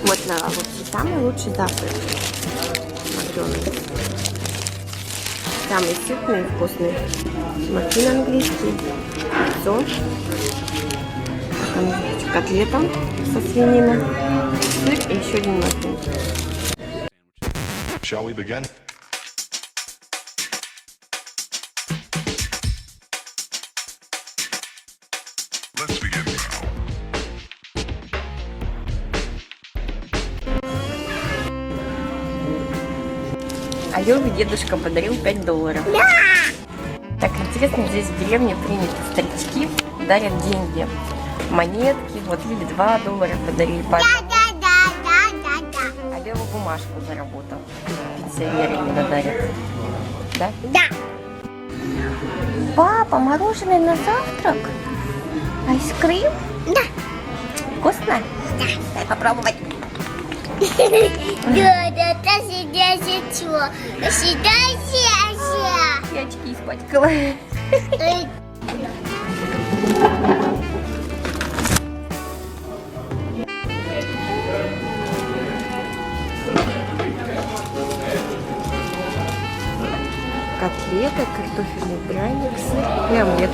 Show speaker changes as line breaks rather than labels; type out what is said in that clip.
Вот, вообще самый лучший завтрак. Макдональдс. Самый сытный и вкусный. Маффин английский. Яйцо. Там котлета со свининой. Сыр и еще один маффин.
Shall we begin? Let's begin now.
А Лёве дедушка подарил $5. Так интересно, здесь в деревне принято, старички дарят деньги, монетки. Вот Лиле $2 подарили, папе. А Лёва бумажку заработал. Пенсионеры иногда дарят. Да?
Да.
Папа, мороженое на завтрак? Айскрим?
Да.
Вкусно?
Да.
Дай попробовать.
Да, всегда что? Всегда
Я очки испачкала. Котлета, картофельный пряник, сыр и омлет.